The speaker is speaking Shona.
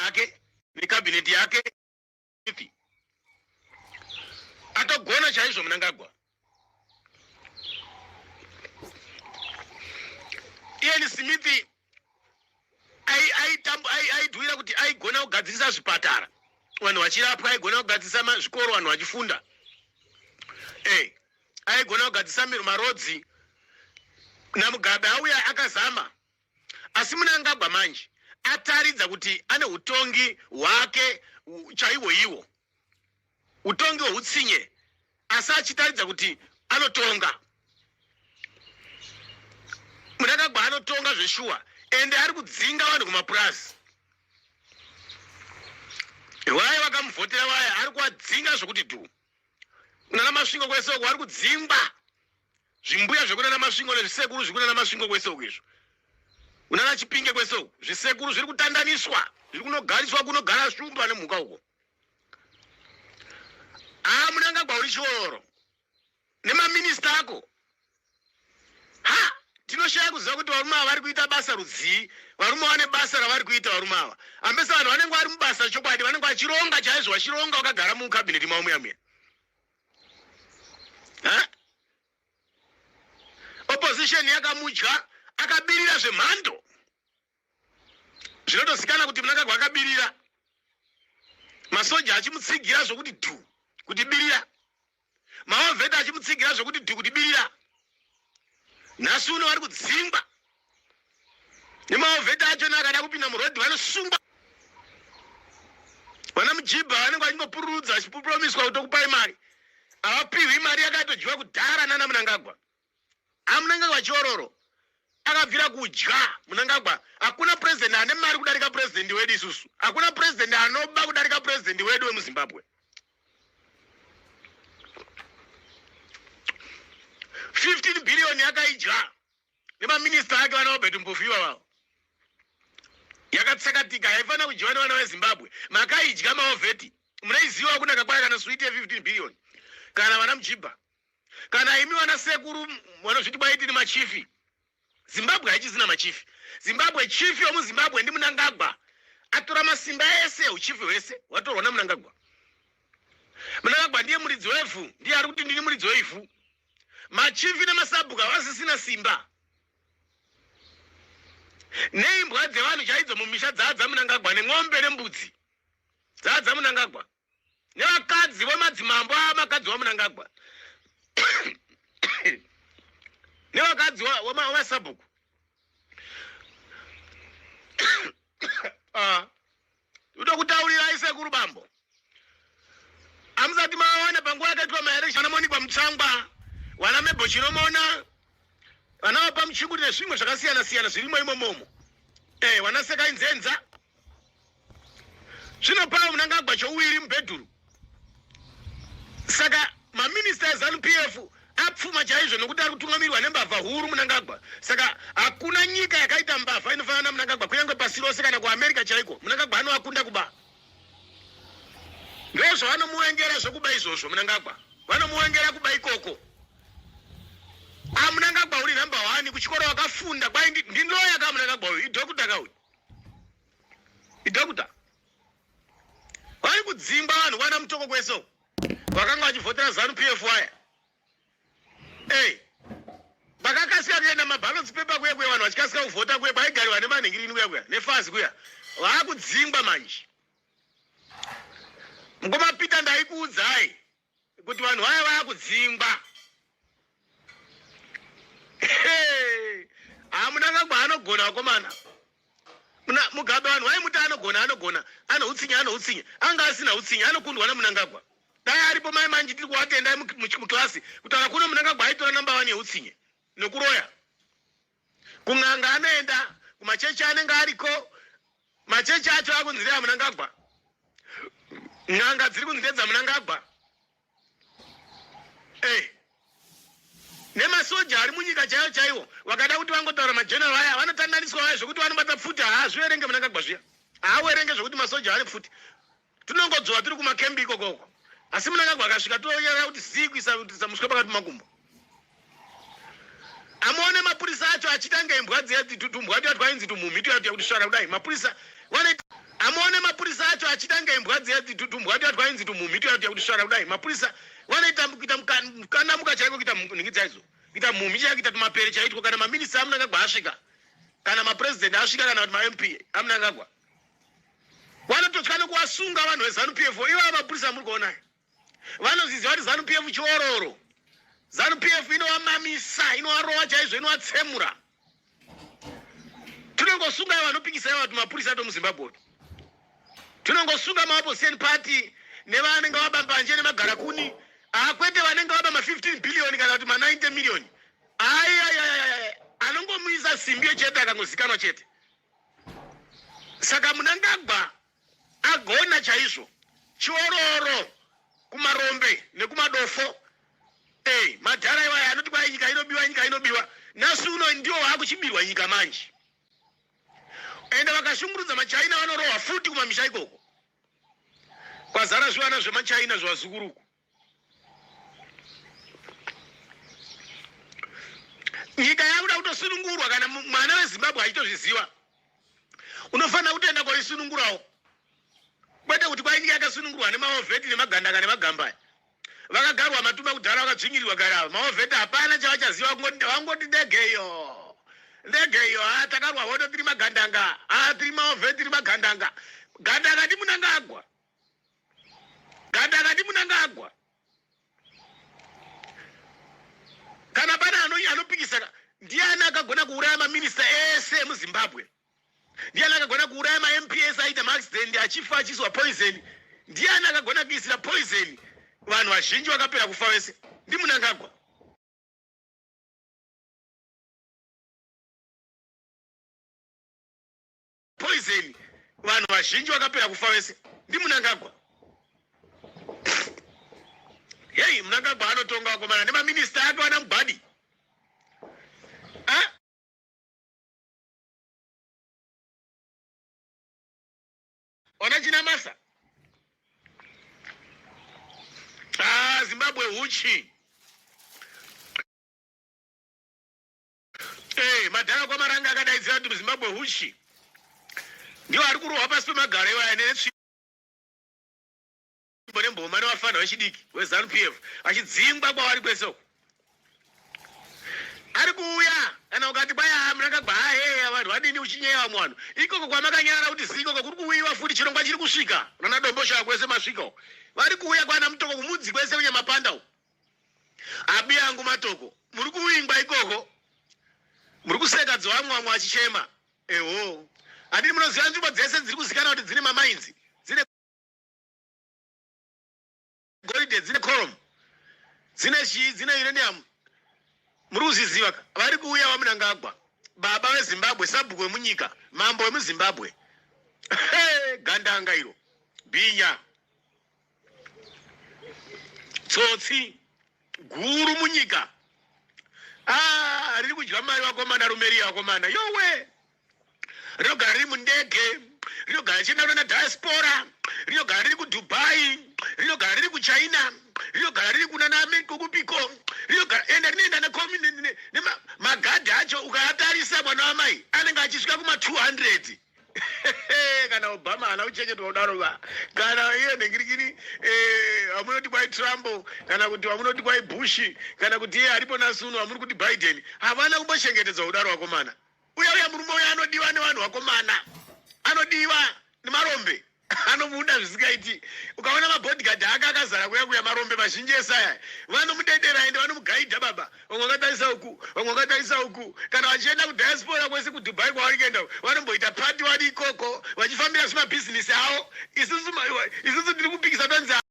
ake nekabineti yake atogona chaizvo Munangagwa. Ian Smith aidhuira kuti aigona kugadzirisa zvipatara vanhu vachirapwa, aigona kugadzirisa zvikoro vanhu vachifunda, aigona kugadzirisa marodzi. naMugabe auya akazama, asi Munangagwa manje ataridza kuti ane utongi hwake chaiwo iwo, utongi hwutsinye, asi achitaridza kuti anotonga. Munangagwa anotonga zveshuwa ende ari kudzinga vanhu kumapurazi. Waya vakamuvhotera waya ari kuwadzinga zvokuti tu. Kunana masvingo kwesoko ari kudzingwa. Zvimbuya zvekunana masvingo nezvisekuru zvekunana masvingo kwesoko izvo. Kunana Chipinge kwesoko zvisekuru zviri kutandaniswa, zviri kunogariswa kunogara shumba nemhuka uko. Munangagwa uri chiororo nemaminista ako. Tinoshaya kuziva kuti varume ava vari kuita basa rudzii, varume vane basa ravari kuita varume ava. Ambesa vanhu vanenge vari mubasa chokwadi, vanenge vachironga chaizvo, vachironga vakagara mukabineti mavo muya. Opposition yakamudya, akabirira zvemhando. Zvinotozikanwa kuti Munangagwa akabirira. Masoja achimutsigira zvokuti tu, kuti birira. Maovheta achimutsigira zvokuti tu, kuti birira. Nhasi uno vari kudzingwa. Nemaovheta achona akada kupinda murodhi vanosungwa. Vana mujibha vanenge vachingopururudza vachipuromiswa kuti okupai mari. Havapihwi mari yakatodyiwa kudhara nana Munangagwa. Munangagwa chiororo akabvira kudya. Munangagwa hakuna president ane mari kudarika president wedu isusu. Hakuna president anoba kudarika president wedu wemuZimbabwe. 15 billion yakaidya nemaminista ake vana vaBhetu Mpofiwa vavo. Yakatsakatika, haifana kudyiwa nevana veZimbabwe. Makaidya maovheti. Munaiziva hakuna kakwaya kana switi 15 billion. Kana vana mujibha. Kana imi vana sekuru vanozviti baiti nemachifi. Zimbabwe haichizina machifi. Zimbabwe chifi womuZimbabwe ndi Munangagwa. Atora masimba ese uchifi wese watorwa naMunangagwa. Munangagwa ndiye muridzi wefu, ndiye ari kuti ndini muridzi wefu. Machifi nemasabhuka vasisina simba. Neimbwa dzevanhu chaidzo mumisha dzadza Munangagwa, neng'ombe nembudzi dzadza Munangagwa, nevakadzi vemadzimambo amakadzi waMunangagwa nevakadzi vemasabhuku. Uda kutaurira isekuru bambo. Amusati mawana panguva yakaitwa maelection anomonikwa mutsangwa. Vana mebho chinomona. Vana vapa muchinguri nezvimwe zvakasiyana siyana zvirimo imomo. Vana Seka Inzenza. Zvinopa Munangagwa chouwiri mubhedhuru. Saka maminista eZANU-PF apfuma chaizvo nokuti ari kutungamirwa nembavha huru Munangagwa. Saka hakuna nyika yakaita mbavha inofanana naMunangagwa kunyange pasi rose kana kuAmerica chaiko. Munangagwa anoakunda kuba. Ndozvo vanomuengera zvokuba izvozvo Munangagwa. Vanomuengera kuba ikoko. Munangagwa uri number 1 kuchikoro wakafunda kwai ndindoya ka Munangagwa uyu idhokuta ka uyu. Idhokuta. Vari kudzimba vanhu vana mutoko kweso. Vakanga vachivhotera ZANU-PF waya. Vakakasika kuenda maballot paper kuya vanhu vachikasika kuvhota kuya kwaigariwa nemanhingirini kuya nefazi kuya. Vakudzingwa manje. Mungomapita ndaikuudzai kuti vanhu vaya vakudzingwa. Munangagwa anogona wakomana. Mugabe vanhu vaimuti anogona. Anoutsinye. Anga asina utsinye anokundwa naMunangagwa. Dai aripo mai manje tiri kuatenda muklasi kuti hakuna Munangagwa aitora number 1 yeutsinye nokuroya. Kung'anga anoenda, kumachechi anenge ariko, machechi acho akunzira Munangagwa. Ng'anga dziri kunzira Munangagwa. Nemasoja ari munyika chaiwo vakada kuti vangotaura majenerali vaya vanotandaniswa vaya zvokuti vanobata pfuti haazviverenge Munangagwa zviya. Haaverenge zvokuti masoja ari pfuti. Tinongodzova tiri kumakembi ikoko. Asi Munangagwa akasvika toyera kuti zii kuisa muswe pakati makumbo. Amuone mapurisa acho achitanga imbwa dzeti tumbwa twatwa inzi tumumi tuyati kuti swara kudai mapurisa vane amuone mapurisa mapurisa acho achitanga imbwa dzedzi tumbwa twainzi tumumiti kuti swara kudai mapurisa wanoita kuita mukana mukachaiko kuita ningidzaizo kuita mumi chakuita tumapere chaitwa kana maminista aMunangagwa asvika kana mapresident asvika kana kuti ma-MP aMunangagwa vanototya nokuvasunga vanhu veZANU-PF. Ivo mapurisa muri kuona vanoziziva kuti ZANU-PF chiororo. ZANU-PF inovamamisa, inovarova chaizvo, inovatsemura. Tinongosunga vanopikisa ivo kuti mapurisa ato muZimbabwe. Tinongosunga maopposition party nevanenge vabambanje nemagarakuni kwete vanenge vaba ma15 billion kana kuti ma90 million. Anongomuisa simbi chete akangozikanwa chete. Saka Munangagwa agona chaizvo chiororo kumarombe nekumadofo. Madhara iwaya anoti kwai nyika inobiwa nasu uno ndio vakuchibirwa nyika manje. Ende vakashungurudza maChina vanorohwa futi kumamisha ikoko kwazara zvivana zvemaChina zvavazukuruku. Nyika yakuda kutosunungurwa kana mwana weZimbabwe achitozviziva unofanira kutoenda koisunungurawo kwete kuti kwai nyika yakasunungurwa nemaovheti nemagandanga nemagamba vakagarwa matumba kudhara vakadzvinyirirwa gara maovheti hapana chavachaziva vangoti ndegeyo takarwa hodo tiri magandanga tiri maovheti tiri magandanga gandanga ndi Munangagwa kana pana anopikisa ndiani akagona kuuraya maminista ese muZimbabwe, ndiani akagona kuuraya ma-MPs aita maaccident achifa achiswa poison, ndiani akagona kuisira poison vanhu vazhinji vakapera kufa vese ndi Munangagwa. Poison vanhu vazhinji vakapera kufa vese ndi Munangagwa. Hey, Munangagwa anotonga vakomana nemaminista ake vana mubhadi. Ona china masa. Zimbabwe huchi. Madhara kwaMaranga akadaidzira kuti Zimbabwe huchi. Ndio ari kurohwa pasi pemagara iwaya netsvimbo nemboma nevafana vechidiki weZANU-PF achidzingwa kwavari kwese uko. Ari kuuya kana ukati kwai Munangagwa vanhu vadini uchinyewa mwanhu ikoko kwamakanyara kuti zikoko kuri kuuyiwa futi chirongwa chiri kusvika nana dombosha kwese masvika uko. Vari kuuya kwana mutoko kumudzi kwese kunyamapanda uko. Abi yangu matoko muri kuwingwa ikoko muri kuseka dzowamwamwa achichema. Handiri munoziva nzvimbo dzese dziri kuzikana kuti dzine mamainzi, dzine goridhe, dzine corom, dzine uranium. Muri kuziziva vari kuuya vaMunangagwa baba weZimbabwe, sabhuku wemunyika, mambo wemuZimbabwe. Gandanga iro binya tsotsi guru munyika. Riri kudya mari vakomana, rumeri vakomana yowe rinogara riri mundege, rinogara richienda na diaspora, rinogara riri kuDubai, rinogara riri kuChina, rinogara riri kuna naAmerica kupiko, rinogara ende rinoenda nemagadhi acho ukatarisa mwana wamai anenge achisvika kuma200. Kana Obama ana kuchengetwa kudaro kana iye ndengirikiri amunoti kwai Trump kana kuti amunoti kwai Bush kana kuti iye aripo nasuno amuri kuti Biden havana kumbochengetedzwa kudaro vakomana. Uya murume uya anodiwa nevanhu vakomana, anodiwa nemarombe anomuda zvisingaiti. Ukaona mabodyguard ake akazara kuya marombe mazhinji esaya vanomudedera ende vanomugaidha baba, vamwe vakatarisa uku kana vachienda kudiaspora kwese kuDubai kwavari kuenda vanomboita pati vari ikoko vachifambira zvimabhizinesi avo. Isusu tiri kupikisa tonzi